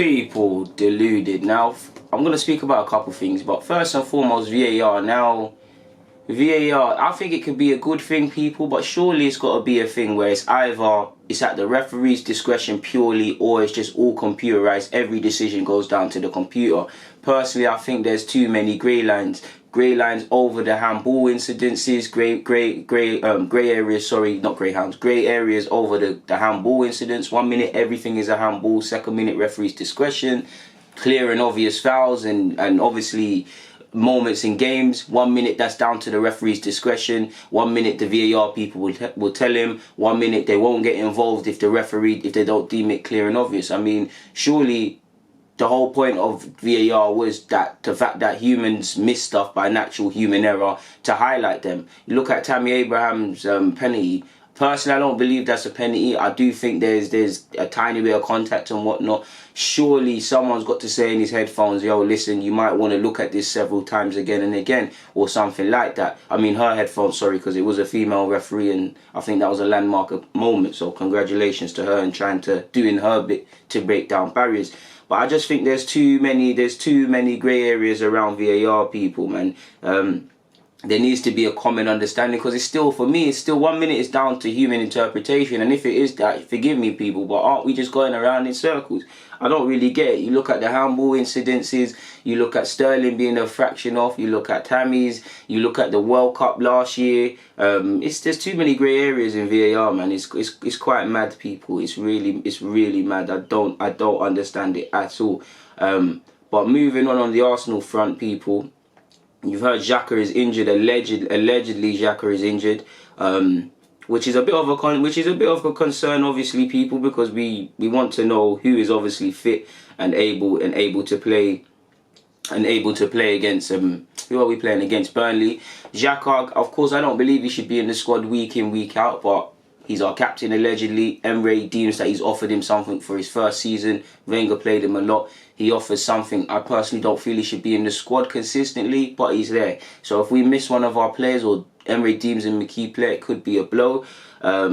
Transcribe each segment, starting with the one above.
People, deluded. Now, I'm going to speak about a couple things, but first and foremost, VAR. Now, VAR, I think it could be a good thing, people, but surely it's got to be a thing where it's either it's at the referee's discretion purely, or it's just all computerized. Every decision goes down to the computer. Personally, I think there's too many grey lines. Grey lines over the handball incidences, grey areas, sorry, not greyhounds, grey areas over the handball incidents. 1 minute everything is a handball, second minute referee's discretion, clear and obvious fouls and obviously moments in games. 1 minute that's down to the referee's discretion. 1 minute the VAR people will tell him. 1 minute they won't get involved if they don't deem it clear and obvious. I mean, surely the whole point of VAR was that the fact that humans miss stuff by natural human error, to highlight them. You look at Tammy Abraham's penalty. Personally, I don't believe that's a penalty. I do think there's a tiny bit of contact and whatnot. Surely someone's got to say in his headphones, yo, listen, you might want to look at this several times again and again, or something like that. I mean, her headphones, sorry, because it was a female referee, and I think that was a landmark moment. So congratulations to her and trying to doing her bit to break down barriers. But I just think there's too many grey areas around VAR, people, man. There needs to be a common understanding, because it's still, for me, it's still 1 minute is down to human interpretation. And if it is that, forgive me, people, but aren't we just going around in circles? I don't really get it. You look at the handball incidences, you look at Sterling being a fraction off, you look at Tammy's, you look at the World Cup last year. There's too many grey areas in VAR, man. It's quite mad, people. It's really mad. I don't understand it at all. But moving on the Arsenal front, people. You've heard Xhaka is injured. Allegedly, Xhaka is injured, which is a bit of a concern, obviously, people, because we want to know who is obviously fit and able to play against who are we playing against? Burnley. Xhaka, of course, I don't believe he should be in the squad week in, week out, but he's our captain, allegedly. Emre deems that he's offered him something for his first season. Wenger played him a lot. He offers something. I personally don't feel he should be in the squad consistently, but he's there. So if we miss one of our players, or Emre deems him a key player, it could be a blow.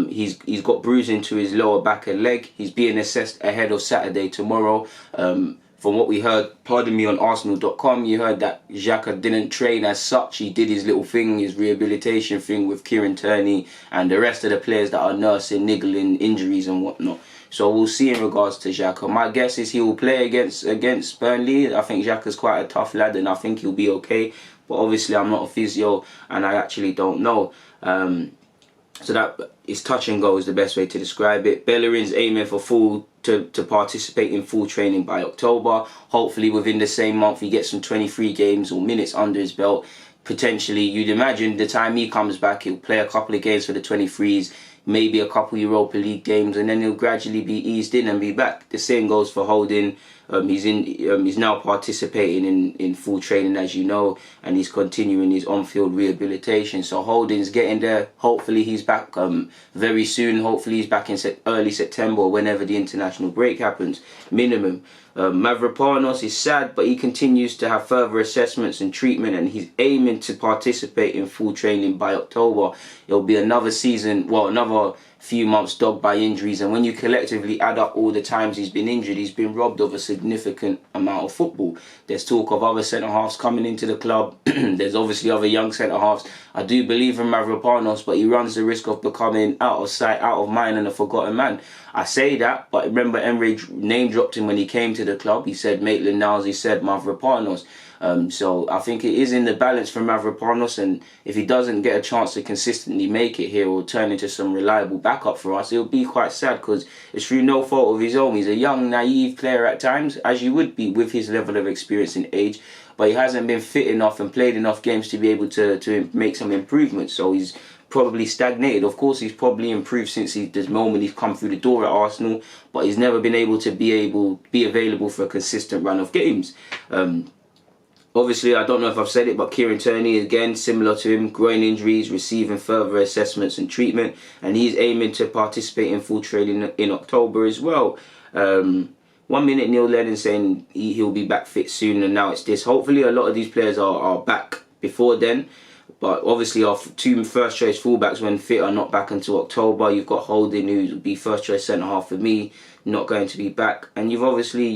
He's got bruising to his lower back and leg. He's being assessed ahead of Saturday, tomorrow. From what we heard, pardon me, on Arsenal.com, you heard that Xhaka didn't train as such. He did his little thing, his rehabilitation thing with Kieran Tierney and the rest of the players that are nursing, niggling injuries and whatnot. So we'll see in regards to Xhaka. My guess is he will play against Burnley. I think Xhaka's quite a tough lad and I think he'll be okay. But obviously I'm not a physio and I actually don't know. So that is touch and go is the best way to describe it. Bellerin's aiming for to participate in full training by October. Hopefully within the same month he gets some 23 games or minutes under his belt. Potentially, you'd imagine the time he comes back, he'll play a couple of games for the 23s, maybe a couple Europa League games, and then he'll gradually be eased in and be back. The same goes for Holding. He's now participating in full training, as you know, and he's continuing his on-field rehabilitation. So Holding's getting there. Hopefully he's back very soon. Hopefully he's back in early September, or whenever the international break happens, minimum. Mavorpanos is sad, but he continues to have further assessments and treatment, and he's aiming to participate in full training by October. It'll be another season, well, another few months dogged by injuries, and when you collectively add up all the times he's been injured, he's been robbed of a significant amount of football. There's talk of other centre-halves coming into the club. There's obviously other young centre-halves. I do believe in Mavorpanos, but he runs the risk of becoming out of sight, out of mind, and a forgotten man. I say that, but remember Emre name dropped him when he came to the club. He said Maitland-Niles, he said Mavorpanos. So I think it is in the balance for Mavorpanos, and if he doesn't get a chance to consistently make it here or turn into some reliable backup for us, it'll be quite sad, because it's through no fault of his own. He's a young, naive player at times, as you would be with his level of experience and age, but he hasn't been fit enough and played enough games to be able to make some improvements. So he's probably stagnated. Of course, he's probably improved since the moment he's come through the door at Arsenal, but he's never been able to be available for a consistent run of games. Obviously, I don't know if I've said it, but Kieran Tierney, again, similar to him, groin injuries, receiving further assessments and treatment, and he's aiming to participate in full training in October as well. 1 minute, Neil Lennon saying he'll be back fit soon, and now it's this. Hopefully, a lot of these players are back before then. But obviously our two first choice fullbacks when fit are not back until October. You've got Holding, who will be first choice centre half for me, not going to be back, and you've obviously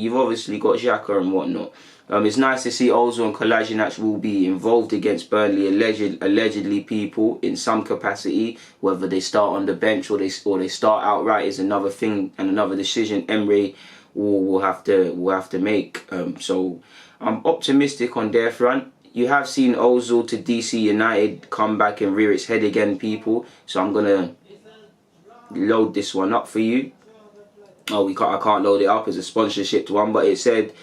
got Xhaka and whatnot. It's nice to see Ozil and Kolasinac will be involved against Burnley, allegedly people in some capacity. Whether they start on the bench or they start outright is another thing and another decision Emre will have to make. So I'm optimistic on their front. You have seen Ozil to DC United come back and rear its head again, people. So I'm gonna load this one up for you. Oh, I can't load it up as a sponsorship one, but it said.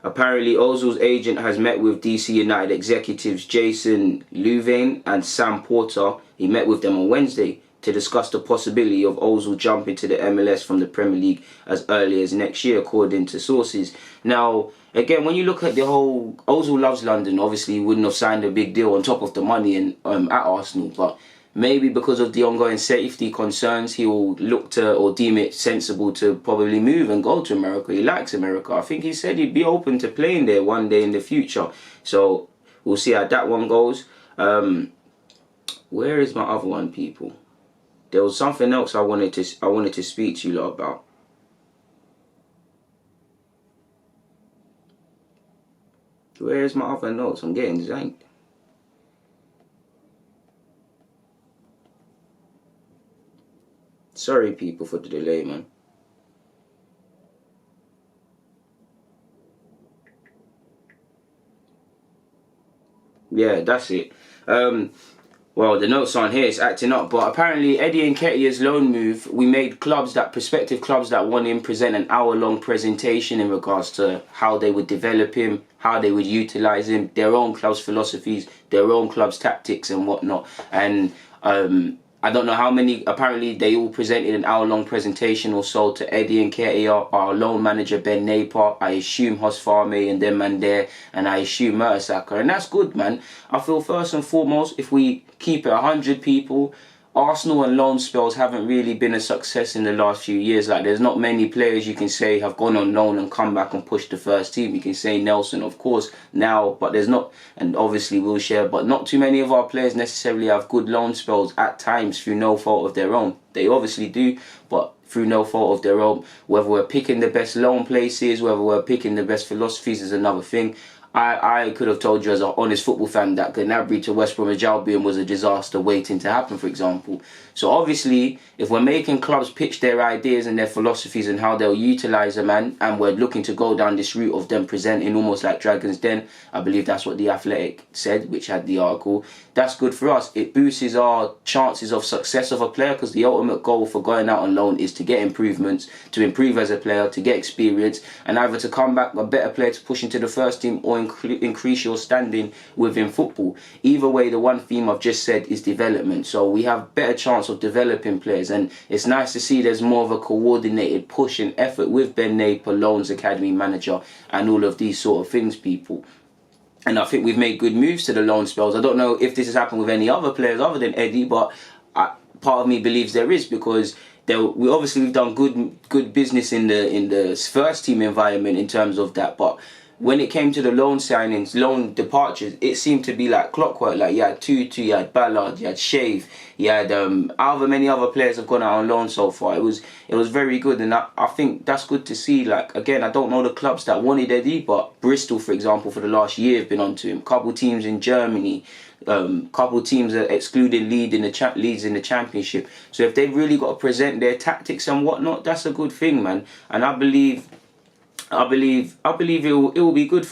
Apparently, Ozil's agent has met with DC United executives Jason Louvain and Sam Porter. He met with them on Wednesday to discuss the possibility of Ozil jumping to the MLS from the Premier League as early as next year, according to sources. Now, again, when you look at the whole, Ozil loves London. Obviously, he wouldn't have signed a big deal on top of the money at Arsenal, but maybe because of the ongoing safety concerns, he will look to or deem it sensible to probably move and go to America. He likes America. I think he said he'd be open to playing there one day in the future. So we'll see how that one goes. Where is my other one, people? There was something else I wanted to speak to you lot about. Where's my other notes? I'm getting zanked. Sorry, people, for the delay, man. Yeah, that's it. Well, the notes on here is acting up, but apparently Eddie Nketiah's loan move, we made prospective clubs that want him present an hour-long presentation in regards to how they would develop him, how they would utilise him, their own club's philosophies, their own club's tactics and whatnot. And I don't know how many, apparently they all presented an hour-long presentation or so to Eddie Nketiah, our loan manager Ben Napier, I assume Hosfarme and them man there, and I assume Mertesacker. And that's good, man. I feel first and foremost, if we keep it 100 people, Arsenal and loan spells haven't really been a success in the last few years. Like, there's not many players you can say have gone on loan and come back and pushed the first team. You can say Nelson, of course, now, but there's not, and obviously Wilshere, but not too many of our players necessarily have good loan spells at times through no fault of their own. They obviously do, but through no fault of their own. Whether we're picking the best loan places, whether we're picking the best philosophies is another thing. I could have told you as an honest football fan that Gnabry to West Bromwich Albion was a disaster waiting to happen, for example. So obviously, if we're making clubs pitch their ideas and their philosophies and how they'll utilise a man, and we're looking to go down this route of them presenting almost like Dragon's Den, I believe that's what The Athletic said, which had the article, that's good for us. It boosts our chances of success of a player, because the ultimate goal for going out on loan is to get improvements, to improve as a player, to get experience, and either to come back a better player to push into the first team or increase your standing within football. Either way, the one theme I've just said is development. So we have better chance of developing players, and it's nice to see there's more of a coordinated push and effort with Ben Napier, Loans Academy manager, and all of these sort of things, people. And I think we've made good moves to the loan spells. I don't know if this has happened with any other players other than Eddie, but part of me believes there is, because we've done good business in the first team environment in terms of that, but when it came to the loan signings, loan departures, it seemed to be like clockwork. Like, you had Tutu, you had Ballard, you had Shave, you had however many other players have gone out on loan so far. It was very good, and I think that's good to see. Like, again, I don't know the clubs that wanted Eddie, but Bristol, for example, for the last year have been onto him. Couple teams in Germany, couple teams are excluding Leeds in the Championship. So if they've really got to present their tactics and whatnot, that's a good thing, man. And I believe it will be good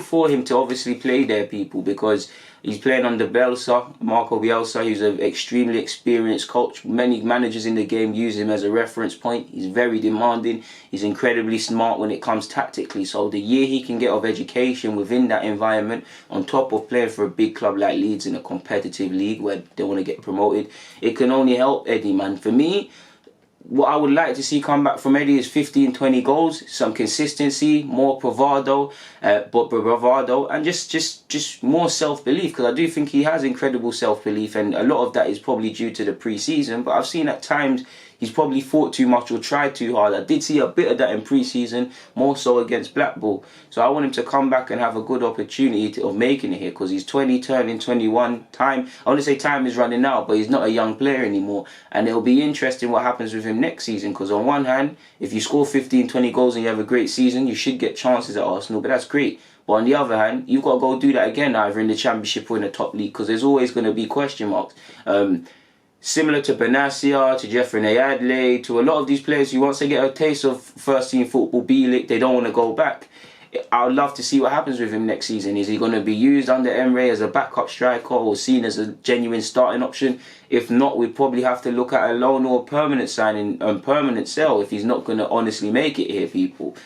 for him to obviously play there, people, because he's playing under Marco Bielsa, who's an extremely experienced coach. Many managers in the game use him as a reference point. He's very demanding. He's incredibly smart when it comes tactically. So the year he can get of education within that environment, on top of playing for a big club like Leeds in a competitive league where they want to get promoted, it can only help Eddie, man. For me, what I would like to see come back from Eddie is 15, 20 goals, some consistency, more bravado, and just more self-belief, because I do think he has incredible self-belief, and a lot of that is probably due to the pre-season. But I've seen at times he's probably fought too much or tried too hard. I did see a bit of that in pre-season, more so against Blackpool. So I want him to come back and have a good opportunity of making it here, because he's 20, turning 21. I want to say time is running out, but he's not a young player anymore. And it'll be interesting what happens with him next season, because on one hand, if you score 15, 20 goals and you have a great season, you should get chances at Arsenal, but that's great. But on the other hand, you've got to go do that again, either in the Championship or in the top league, because there's always going to be question marks. Similar to Benatia, to Jeffrey Adley, to a lot of these players who, once they get a taste of first team football, B-League, they don't want to go back. I would love to see what happens with him next season. Is he going to be used under Emre as a backup striker or seen as a genuine starting option? If not, we'd probably have to look at a loan or a permanent signing and permanent sale if he's not going to honestly make it here, people.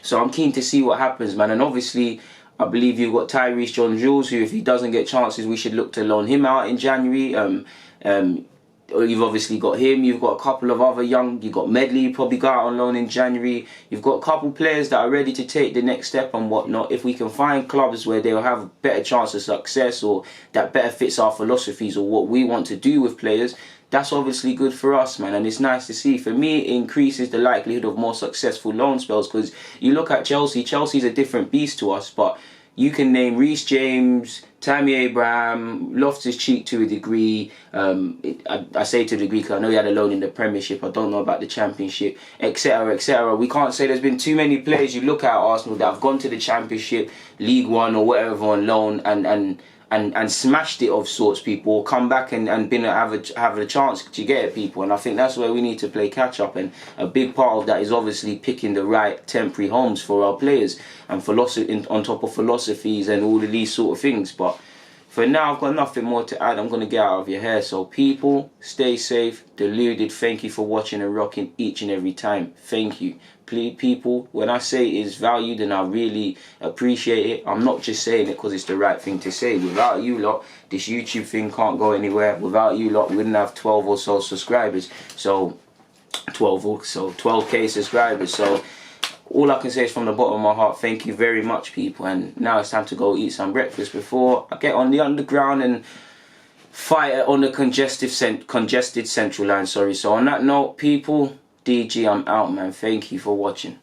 So I'm keen to see what happens, man. And obviously, I believe you've got Tyrese John-Jules, who, if he doesn't get chances, we should look to loan him out in January. You've obviously got him. You've got a couple of other you've got Medley, you probably got out on loan in January. You've got a couple players that are ready to take the next step and whatnot. If we can find clubs where they'll have a better chance of success, or that better fits our philosophies or what we want to do with players, that's obviously good for us, man. And it's nice to see. For me, it increases the likelihood of more successful loan spells, because you look at Chelsea's a different beast to us, but you can name Reece James, Tammy Abraham, Loftus-Cheek to a degree. I say to a degree because I know he had a loan in the Premiership. I don't know about the Championship, etc., etc. We can't say there's been too many players you look at Arsenal that have gone to the Championship, League One or whatever on loan and smashed it of sorts, people, or come back and been have a chance to get at people. And I think that's where we need to play catch up, and a big part of that is obviously picking the right temporary homes for our players and philosophy on top of philosophies and all of these sort of things. But for now, I've got nothing more to add. I'm going to get out of your hair. So people, stay safe. Deluded, thank you for watching and rocking each and every time. Thank you. Please, people, when I say it is valued and I really appreciate it, I'm not just saying it because it's the right thing to say. Without you lot, this YouTube thing can't go anywhere. Without you lot, we wouldn't have 12 or so subscribers. So 12k subscribers. So all I can say is from the bottom of my heart, thank you very much, people. And now it's time to go eat some breakfast before I get on the underground and fight on the congested central line. So on that note, people, DG, I'm out, man. Thank you for watching.